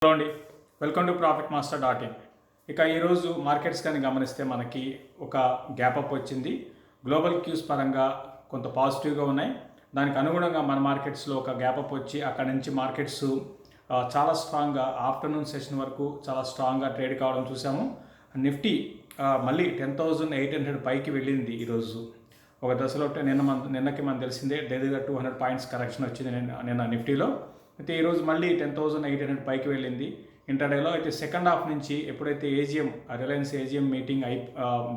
Hello అండి, welcome to profit master dot in. ఇక ఈరోజు మార్కెట్స్ కానీ గమనిస్తే మనకి ఒక గ్యాప్ అప్ వచ్చింది. గ్లోబల్ క్యూస్ పరంగా కొంత పాజిటివ్గా ఉన్నాయి. దానికి అనుగుణంగా మన మార్కెట్స్లో ఒక గ్యాప్ అప్ వచ్చి అక్కడ నుంచి మార్కెట్స్ చాలా స్ట్రాంగ్గా ఆఫ్టర్నూన్ సెషన్ వరకు చాలా స్ట్రాంగ్గా ట్రేడ్ కావడం చూసాము. నిఫ్టీ మళ్ళీ 10,800 పైకి వెళ్ళింది ఈరోజు. ఒక దశలో నిన్నకి మనకు తెలిసిందే దగ్గర 200 పాయింట్స్ కరెక్షన్ వచ్చింది నిన్న నిఫ్టీలో. అయితే ఈరోజు మళ్ళీ 10,800 పైకి వెళ్ళింది ఇంటర్డేలో. అయితే సెకండ్ హాఫ్ నుంచి ఎప్పుడైతే రిలయన్స్ ఏజిఎం మీటింగ్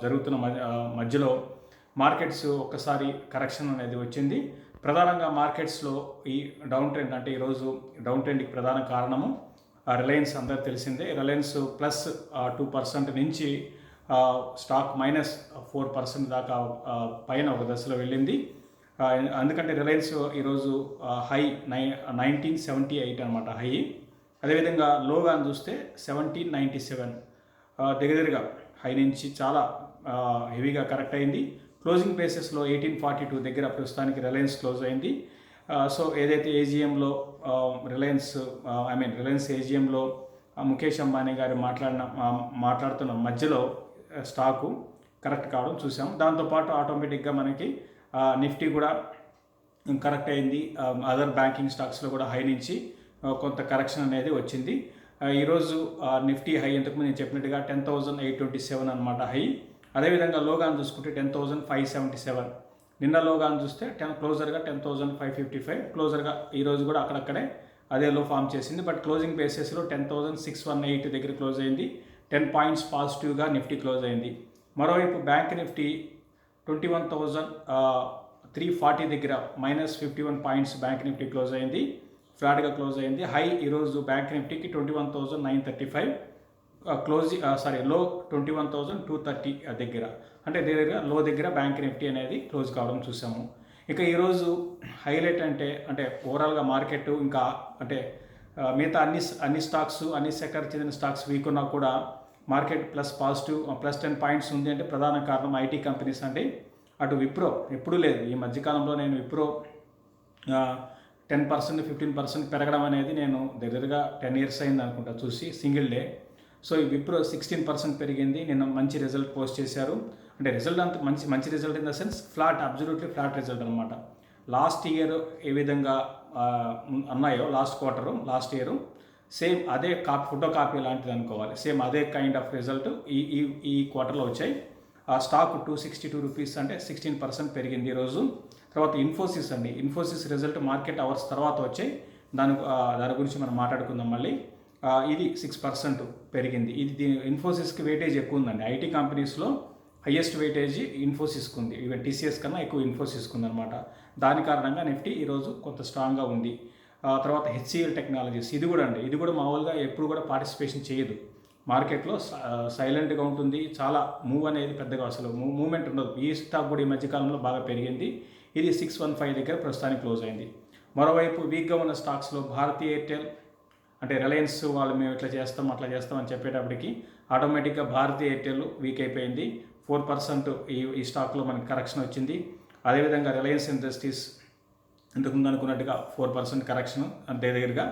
జరుగుతున్న మధ్యలో మార్కెట్స్ ఒక్కసారి కరెక్షన్ అనేది వచ్చింది. ప్రధానంగా మార్కెట్స్లో ఈ డౌన్ ట్రెండ్, అంటే ఈరోజు డౌన్ ట్రెండ్కి ప్రధాన కారణము రిలయన్స్. అందరికి తెలిసిందే రిలయన్స్ ప్లస్ 2% నుంచి స్టాక్ -4% దాకా పైన ఒక దశలో వెళ్ళింది. ఎందుకంటే రిలయన్స్ ఈరోజు హై 1978 అనమాట హై. అదేవిధంగా లోగా చూస్తే 1797 దగ్గరగా హై నుంచి చాలా హెవీగా కరెక్ట్ అయింది. క్లోజింగ్ ప్రైసెస్లో 1842 దగ్గర ప్రస్తుతానికి రిలయన్స్ క్లోజ్ అయింది. సో ఏదైతే ఏజిఎంలో రిలయన్స్ ఏజిఎంలో ముఖేష్ అంబానీ గారు మాట్లాడుతున్న మధ్యలో స్టాకు కరెక్ట్ కావడం చూసాం. దాంతోపాటు ఆటోమేటిక్గా మనకి నిఫ్టీ కూడా కరెక్ట్ అయింది. అదర్ బ్యాంకింగ్ స్టాక్స్లో కూడా హై నుంచి కొంత కరెక్షన్ అనేది వచ్చింది. ఈరోజు నిఫ్టీ హై ఇంతకుముందు నేను చెప్పినట్టుగా 10,827 అనమాట హై. అదేవిధంగా లోగాన్ చూసుకుంటే 10,577. నిన్న లోగాన్ చూస్తే క్లోజర్గా 10,555 క్లోజర్గా ఈరోజు కూడా అక్కడక్కడే అదే లో ఫామ్ చేసింది. బట్ క్లోజింగ్ బేసిస్లో 10,618 దగ్గర క్లోజ్ అయింది. 10 పాయింట్స్ పాజిటివ్గా నిఫ్టీ క్లోజ్ అయింది. మరోవైపు బ్యాంక్ నిఫ్టీ 21,340 దగ్గర -51 పాయింట్స్ బ్యాంక్ నిఫ్టీ క్లోజ్ అయింది, ఫ్లాట్గా క్లోజ్ అయింది. హై ఈరోజు బ్యాంక్ నిఫ్టీకి 21,935, లో 21,230 దగ్గర, అంటే దగ్గర లో దగ్గర బ్యాంక్ నిఫ్టీ అనేది క్లోజ్ కావడం చూసాము. ఇక ఈరోజు హైలైట్ అంటే ఓవరాల్గా మార్కెట్ ఇంకా మిగతా అన్ని స్టాక్స్, అన్ని సెక్టర్ చెందిన స్టాక్స్ వీక్ ఉన్నా కూడా మార్కెట్ +10 పాయింట్స్ ఉంది. అంటే ప్రధాన కారణం ఐటీ కంపెనీస్ అండి. అటు విప్రో ఎప్పుడూ లేదు, ఈ మధ్యకాలంలో నేను విప్రో 10%, 15% పెరగడం అనేది నేను దగ్గరగా 10 years అయింది అనుకుంటా చూసి, సింగిల్ డే. సో ఈ విప్రో 16% పెరిగింది. నిన్న మంచి రిజల్ట్ పోస్ట్ చేశారు. అంటే రిజల్ట్ అంత మంచి result in the sense absolutely flat result అనమాట. లాస్ట్ ఇయర్ ఏ విధంగా అన్నాయో లాస్ట్ ఇయర్ సేమ్ అదే ఫోటో కాపీ లాంటిది అనుకోవాలి. సేమ్ అదే కైండ్ ఆఫ్ రిజల్ట్ ఈ క్వార్టర్లో వచ్చాయి. ఆ స్టాక్ 262 రూపీస్, అంటే 16% పెరిగింది ఈరోజు. తర్వాత ఇన్ఫోసిస్ రిజల్ట్ మార్కెట్ అవర్స్ తర్వాత వచ్చాయి. దాని గురించి మనం మాట్లాడుకుందాం మళ్ళీ. ఇది 6% పెరిగింది. ఇన్ఫోసిస్కి వెయిటేజ్ ఎక్కువ ఉందండి. ఐటీ కంపెనీస్లో హయ్యెస్ట్ వెయిటేజ్ ఇన్ఫోసిస్కి ఉంది. ఈవెన్ టీసీఎస్ కన్నా ఎక్కువ ఇన్ఫోసిస్కి ఉందన్నమాట. దాని కారణంగా నిఫ్టీ ఈరోజు కొంత స్ట్రాంగ్గా ఉంది. తర్వాత హెచ్సిఎల్ టెక్నాలజీస్, ఇది కూడా మామూలుగా ఎప్పుడు కూడా పార్టిసిపేషన్ చేయదు మార్కెట్లో, సైలెంట్గా ఉంటుంది. చాలా మూవ్ అనేది పెద్దగా అసలు మూవ్మెంట్ ఉండదు. ఈ స్టాక్ కూడా ఈ మధ్యకాలంలో బాగా పెరిగింది. ఇది 615 దగ్గర ప్రస్తుతానికి క్లోజ్ అయింది. మరోవైపు వీక్గా ఉన్న స్టాక్స్లో భారతీ ఎయిర్టెల్, అంటే రిలయన్స్ వాళ్ళు మేము ఇట్లా చేస్తాం అట్లా చేస్తాం అని చెప్పేటప్పటికి ఆటోమేటిక్గా భారతీ ఎయిర్టెల్ వీక్ అయిపోయింది. 4% ఈ స్టాక్లో మనకి కరెక్షన్ వచ్చింది. అదేవిధంగా రిలయన్స్ ఇండస్ట్రీస్ ఇంతకుముందు అనుకున్నట్టుగా 4% కరెక్షన్ అంతే దగ్గరగా.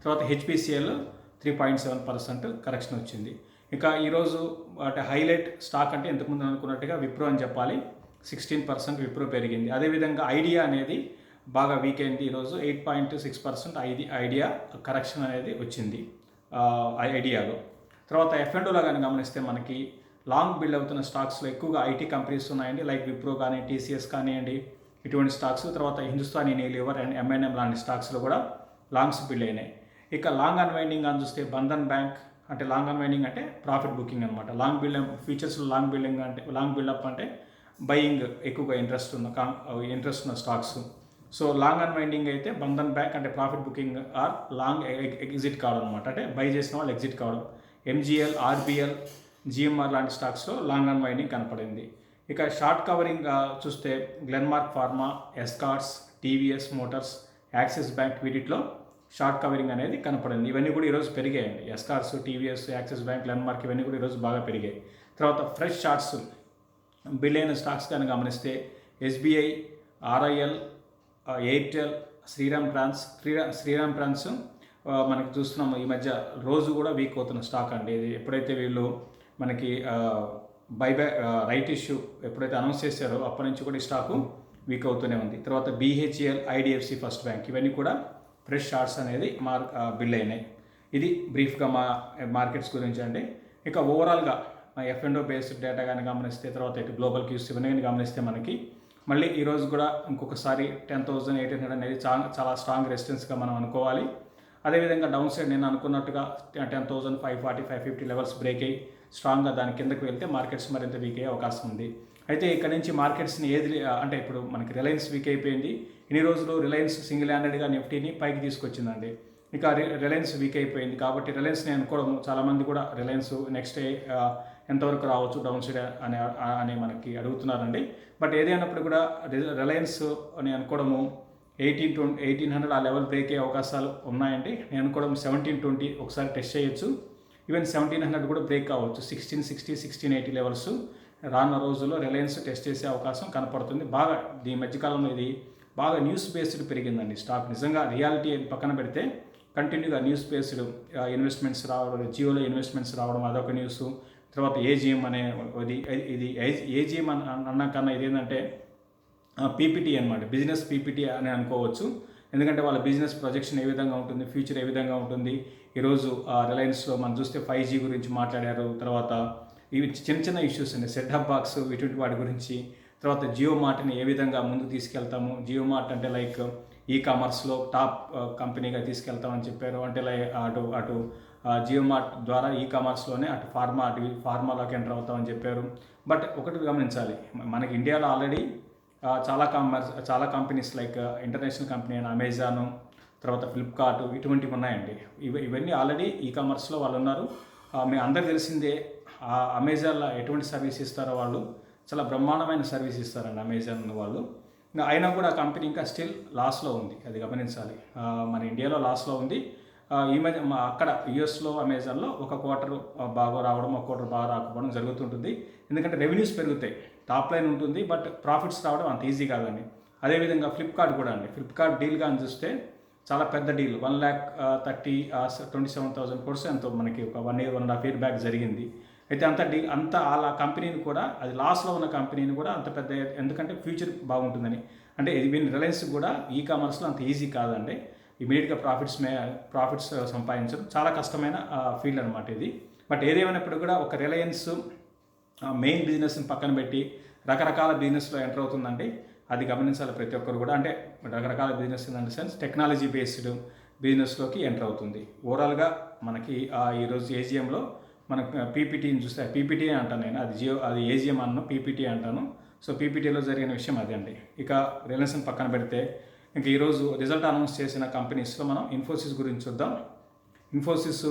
తర్వాత హెచ్పిసిఎల్ 3.7% కరెక్షన్ వచ్చింది. ఇక ఈరోజు హైలైట్ స్టాక్ అంటే ఇంతకుముందు అనుకున్నట్టుగా విప్రో అని చెప్పాలి. 16% విప్రో పెరిగింది. అదేవిధంగా ఐడియా అనేది బాగా వీక్ అయింది. ఈరోజు 8.6% ఐడియా కరెక్షన్ అనేది వచ్చింది ఐడియాలో. తర్వాత F&Oలో కానీ గమనిస్తే మనకి లాంగ్ బిల్డ్ అవుతున్న స్టాక్స్లో ఎక్కువగా ఐటీ కంపెనీస్ ఉన్నాయండి. లైక్ విప్రో కానీ టీసీఎస్ కానివ్వండి, ఇటువంటి స్టాక్స్. తర్వాత హిందుస్థాన్ యూనిలీవర్ అండ్ M&M లాంటి స్టాక్స్లో కూడా లాంగ్స్ బిల్డ్ అయినాయి. ఇక లాంగ్ అన్వైండింగ్ అని చూస్తే బంధన్ బ్యాంక్, అంటే లాంగ్ అన్వైండింగ్ అంటే ప్రాఫిట్ బుకింగ్ అనమాట. లాంగ్ ఫ్యూచర్స్లో లాంగ్ బిల్డప్ అంటే బయింగ్ ఎక్కువగా ఇంట్రెస్ట్ ఉన్న స్టాక్స్. సో లాంగ్ అన్వైండింగ్ అయితే బంధన్ బ్యాంక్ అంటే profit booking are long exit కావడం అనమాట, అంటే బై చేసిన వాళ్ళు ఎగ్జిట్ కావడం. MGL, RBL, GMR లాంటి స్టాక్స్లో లాంగ్ అన్వైండింగ్ కనపడింది. ఇక షార్ట్ కవరింగ్ చూస్తే Glenmark Pharma, Escorts, TVS motors, Axis bank, వీటిలో షార్ట్ కవరింగ్ అనేది కనపడింది. ఇవన్నీ కూడా ఈరోజు పెరిగాయండి. Escorts, TVS, Axis bank, Glenmark ఇవన్నీ కూడా ఈరోజు బాగా పెరిగాయి. తర్వాత ఫ్రెష్ షార్ట్స్ బిల్ అయిన స్టాక్స్ కానీ గమనిస్తే SBI, RIL, Airtel, Shriram trans మనకి చూస్తున్నాము ఈ మధ్య రోజు కూడా వీక్ అవుతున్న స్టాక్ అండి. ఇది ఎప్పుడైతే వీళ్ళు మనకి బైబ్యాక్ రైట్ ఇష్యూ ఎప్పుడైతే అనౌన్స్ చేశారో అప్పటి నుంచి కూడా ఈ స్టాకు వీక్ అవుతూనే ఉంది. తర్వాత BHEL, IDFC ఫస్ట్ బ్యాంక్ ఇవన్నీ కూడా ఫ్రెష్ షార్ట్స్ అనేది బిల్డ్ అయినాయి. ఇది బ్రీఫ్గా మార్కెట్స్ గురించి అండి. ఇక ఓవరాల్గా F&O బేస్డ్ డేటా కానీ గమనిస్తే, తర్వాత ఇటు గ్లోబల్ క్యూస్ ఇవన్నీ కానీ గమనిస్తే మనకి మళ్ళీ ఈరోజు కూడా ఇంకొకసారి 10,800 అనేది చాలా స్ట్రాంగ్ రెసిస్టెన్స్గా మనం అనుకోవాలి. అదేవిధంగా డౌన్ సైడ్ నేను అనుకున్నట్టుగా 10,540, 550 లెవెల్స్ బ్రేక్ అయ్యి స్ట్రాంగ్గా దాని కిందకు వెళ్తే మార్కెట్స్ మరింత వీక్ అయ్యే అవకాశం ఉంది. అయితే ఇక్కడ నుంచి మార్కెట్స్ని అంటే ఇప్పుడు మనకి రిలయన్స్ వీక్ అయిపోయింది. ఇన్ని రోజులు రిలయన్స్ సింగిల్ హ్యాండెడ్గా నిఫ్టీని పైకి తీసుకొచ్చిందండి. ఇక రిలయన్స్ వీక్ అయిపోయింది కాబట్టి రిలయన్స్ని అనుకోవడం, చాలామంది కూడా రిలయన్స్ నెక్స్ట్ డే ఎంతవరకు రావచ్చు డౌన్ సైడ్ అని మనకి అడుగుతున్నారండి. బట్ ఏదైనప్పుడు కూడా రిలయన్స్ అని అనుకోవడము 1800 ఆ లెవెల్ బ్రేక్ అయ్యే అవకాశాలు ఉన్నాయండి. నేను అనుకోవడం 1720 ఒకసారి టెస్ట్ చేయొచ్చు. ఈవెన్ 1700 కూడా బ్రేక్ కావచ్చు. 1660, 1680 లెవెల్స్ రానున్న రోజుల్లో రిలయన్స్ టెస్ట్ చేసే అవకాశం కనపడుతుంది. బాగా ఈ మధ్యకాలంలో ఇది బాగా న్యూస్ బేస్డ్ పెరిగిందండి స్టాక్. నిజంగా రియాలిటీ పక్కన పెడితే కంటిన్యూగా న్యూస్ బేస్డ్ ఇన్వెస్ట్మెంట్స్ రావడం, జియోలో ఇన్వెస్ట్మెంట్స్ రావడం అదొక న్యూస్. తర్వాత AGM అనే ఇది AGM అన్న కన్నా ఇదేంటంటే PPT అనమాట, బిజినెస్ PPT అని అనుకోవచ్చు. ఎందుకంటే వాళ్ళ బిజినెస్ ప్రొజెక్షన్ ఏ విధంగా ఉంటుంది, ఫ్యూచర్ ఏ విధంగా ఉంటుంది. ఈరోజు రిలయన్స్లో మనం చూస్తే 5G గురించి మాట్లాడారు. తర్వాత ఇవి చిన్న చిన్న ఇష్యూస్ అండి, సెట్ టాప్ బాక్స్ ఇటువంటి వాటి గురించి. తర్వాత జియో మార్ట్ని ఏ విధంగా ముందుకు తీసుకెళ్తాము, జియో మార్ట్ అంటే లైక్ కామర్స్లో టాప్ కంపెనీగా తీసుకెళ్తామని చెప్పారు. అంటే అటు జియో మార్ట్ ద్వారా కామర్స్లోనే అటు ఫార్మాలోకి ఎంటర్ అవుతామని చెప్పారు. బట్ ఒకటి గమనించాలి, మనకి ఇండియాలో ఆల్రెడీ చాలా కంపెనీస్ లైక్ ఇంటర్నేషనల్ కంపెనీ అయిన అమెజాను, తర్వాత ఫ్లిప్కార్ట్ ఇటువంటివి ఉన్నాయండి. ఇవన్నీ ఆల్రెడీ కామర్స్లో వాళ్ళు ఉన్నారు. మీ అందరికి తెలిసిందే అమెజాన్లో ఎటువంటి సర్వీస్ ఇస్తారో వాళ్ళు చాలా బ్రహ్మాండమైన సర్వీస్ ఇస్తారండి అమెజాన్ వాళ్ళు. అయినా కూడా ఆ కంపెనీ ఇంకా స్టిల్ లాస్లో ఉంది, అది గమనించాలి. మన ఇండియాలో లాస్లో ఉంది. ఈ మధ్య అక్కడ యూఎస్లో అమెజాన్లో ఒక క్వార్టర్ బాగా రావడం, ఒక క్వార్టర్ బాగా రాకపోవడం జరుగుతుంటుంది. ఎందుకంటే రెవెన్యూస్ పెరుగుతాయి, టాప్ లైన్ ఉంటుంది, బట్ ప్రాఫిట్స్ రావడం అంత ఈజీ కాదండి. అదేవిధంగా ఫ్లిప్కార్ట్ కూడా అండి, ఫ్లిప్కార్ట్ డీల్ కానీ చూస్తే చాలా పెద్ద డీల్, 1,27,000 crores ఎంతో మనకి ఒక 1 year 1.5 year బ్యాక్ జరిగింది. అయితే అంత అలా కంపెనీని కూడా, అది లాస్లో ఉన్న కంపెనీని కూడా అంత పెద్ద, ఎందుకంటే ఫ్యూచర్ బాగుంటుందని. అంటే ఇది రిలయన్స్ కూడా కామర్స్లో అంత ఈజీ కాదండి. ఇమీడియట్గా ప్రాఫిట్స్ సంపాదించడం చాలా కష్టమైన ఫీల్డ్ అనమాట ఇది. బట్ ఏదేమైనప్పుడు కూడా ఒక రిలయన్స్ మెయిన్ బిజినెస్ని పక్కన పెట్టి రకరకాల బిజినెస్లో ఎంటర్ అవుతుందండి. అది గమనించాలి ప్రతి ఒక్కరు కూడా. అంటే రకరకాల business in the sense technology based బిజినెస్లోకి ఎంటర్ అవుతుంది. ఓవరాల్గా మనకి ఈరోజు AGMలో మన PPTని చూస్తే, PPT అంటాను నేను, అది AGM అన్నాను, PPT అంటాను. సో PPTలో జరిగిన విషయం అదే అండి. ఇక రిలయన్స్ని పక్కన పెడితే ఇంకా ఈరోజు రిజల్ట్ అనౌన్స్ చేసిన కంపెనీస్లో మనం ఇన్ఫోసిస్ గురించి చూద్దాం. ఇన్ఫోసిస్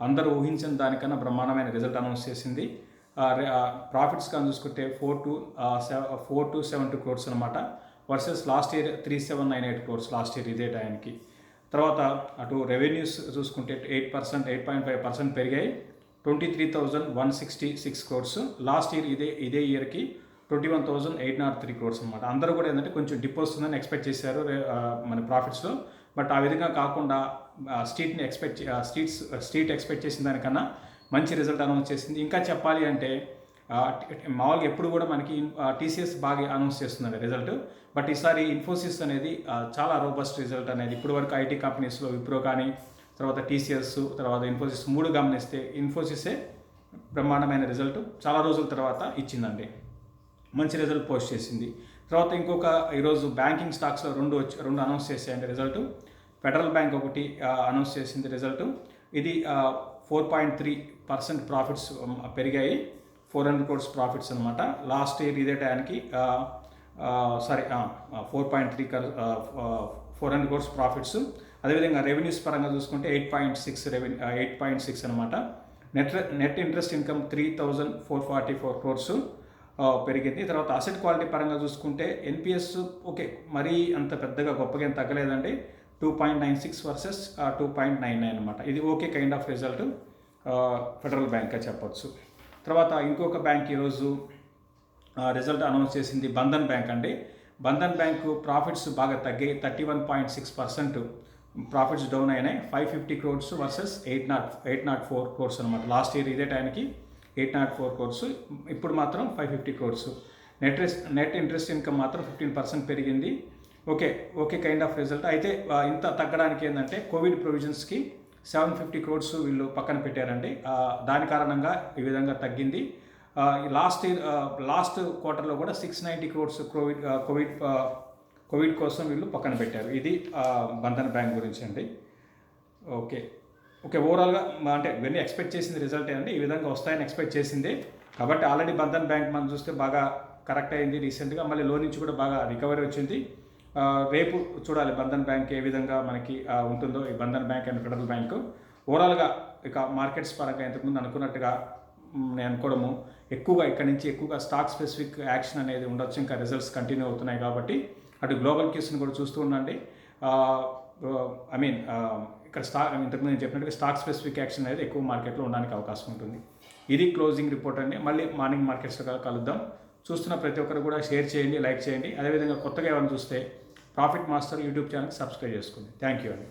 అందరూ ఊహించిన దానికన్నా బ్రహ్మాండమైన రిజల్ట్ అనౌన్స్ చేసింది. ప్రాఫిట్స్ కానీ చూసుకుంటే 4,272 crores అనమాట, versus last year 3,798 crores last year ఇదే టైంకి. తర్వాత అటు రెవెన్యూస్ చూసుకుంటే 8.5% పెరిగాయి, 23,166 crores. లాస్ట్ ఇయర్ ఇదే ఇయర్కి 21,803 crores అనమాట. అందరూ కూడా ఏంటంటే కొంచెం డిప్ వస్తుందని ఎక్స్పెక్ట్ చేశారు మన ప్రాఫిట్స్లో. బట్ ఆ విధంగా కాకుండా స్ట్రీట్ ఎక్స్పెక్ట్ చేసిన దానికన్నా మంచి రిజల్ట్ అనౌన్స్ చేసింది. ఇంకా చెప్పాలి అంటే మామూలుగా ఎప్పుడు కూడా మనకి TCS బాగా అనౌన్స్ చేస్తుందండి రిజల్ట్. బట్ ఈసారి ఇన్ఫోసిస్ అనేది చాలా రోబస్ట్ రిజల్ట్ అనేది. ఇప్పుడు వరకు IT కంపెనీస్లో విప్రో కానీ, తర్వాత TCS, తర్వాత ఇన్ఫోసిస్ 3 గమనిస్తే ఇన్ఫోసిసే బ్రహ్మాండమైన రిజల్ట్ చాలా రోజుల తర్వాత ఇచ్చిందండి, మంచి రిజల్ట్ పోస్ట్ చేసింది. తర్వాత ఇంకొక ఈరోజు బ్యాంకింగ్ స్టాక్స్లో రెండు అనౌన్స్ చేసాయండి రిజల్ట్. ఫెడరల్ బ్యాంక్ ఒకటి అనౌన్స్ చేసింది రిజల్ట్. ఇది 4.3% ప్రాఫిట్స్ పెరిగాయి, 400 crores ప్రాఫిట్స్ అనమాట. లాస్ట్ ఇయర్ ఇదే టైంకి 400 crores ప్రాఫిట్స్. అదేవిధంగా రెవెన్యూస్ పరంగా చూసుకుంటే 8.6 అనమాట. నెట్ ఇంట్రెస్ట్ ఇన్కమ్ 3,444 crores పెరిగింది. తర్వాత అసెట్ క్వాలిటీ పరంగా చూసుకుంటే NPS ఓకే, మరీ అంత పెద్దగా గొప్పగా ఏం తగ్గలేదండి, 2.96 వర్సెస్ 2.99 అనమాట. ఇది okay kind of result Federal బ్యాంక్గా చెప్పొచ్చు. తర్వాత ఇంకొక బ్యాంక్ ఈరోజు రిజల్ట్ అనౌన్స్ చేసింది బంధన్ బ్యాంక్ అండి. బంధన్ బ్యాంకు ప్రాఫిట్స్ బాగా తగ్గాయి, 31.6% ప్రాఫిట్స్ డౌన్ అయినాయి. 550 crores వర్సెస్ 804 crores అనమాట. లాస్ట్ ఇయర్ ఇదే టైంకి 804 crores, ఇప్పుడు మాత్రం 550 crores. నెట్ ఇంట్రెస్ట్ ఇన్కమ్ మాత్రం 15% పెరిగింది. Okay kind of result. అయితే ఇంత తగ్గడానికి ఏంటంటే కోవిడ్ ప్రొవిజన్స్కి 750 crores వీళ్ళు పక్కన పెట్టారండి. దాని కారణంగా ఈ విధంగా తగ్గింది. లాస్ట్ క్వార్టర్లో కూడా 690 crores కోవిడ్ కోసం వీళ్ళు పక్కన పెట్టారు. ఇది బంధన్ బ్యాంక్ గురించి అండి. ఓకే ఓవరాల్గా అంటే ఇవన్నీ ఎక్స్పెక్ట్ చేసింది రిజల్ట్ అండి. ఈ విధంగా వస్తాయని ఎక్స్పెక్ట్ చేసింది కాబట్టి ఆల్రెడీ బంధన్ బ్యాంక్ మనం చూస్తే బాగా కరెక్ట్ అయింది రీసెంట్గా. మళ్ళీ లో నుంచి కూడా బాగా రికవరీ వచ్చింది. రేపు చూడాలి బంధన్ బ్యాంక్ ఏ విధంగా మనకి ఉంటుందో, ఈ Bandhan bank and federal bank. ఓవరాల్గా ఇక మార్కెట్స్ పరంగా ఇంతకుముందు అనుకున్నట్టుగా నేను అనుకోవడము ఇక్కడి నుంచి ఎక్కువగా స్టాక్ స్పెసిఫిక్ యాక్షన్ అనేది ఉండొచ్చు. ఇంకా రిజల్ట్స్ కంటిన్యూ అవుతున్నాయి కాబట్టి అటు గ్లోబల్ కేసుని కూడా చూస్తూ ఉండండి. ఇక్కడ ఇంతకుముందు నేను చెప్పినట్టుగా స్టాక్ స్పెసిఫిక్ యాక్షన్ అనేది ఎక్కువ మార్కెట్లో ఉండడానికి అవకాశం ఉంటుంది. ఇది క్లోజింగ్ రిపోర్ట్ అండి. మళ్ళీ మార్నింగ్ మార్కెట్స్లో కలుద్దాం. చూస్తున్న ప్రతి ఒక్కరు కూడా షేర్ చేయండి, లైక్ చేయండి. అదేవిధంగా కొత్తగా ఎవరైనా చూస్తే ప్రాఫిట్ మాస్టర్ యూట్యూబ్ ఛానల్కి సబ్స్క్రైబ్ చేసుకోండి. థ్యాంక్ యూ అండి.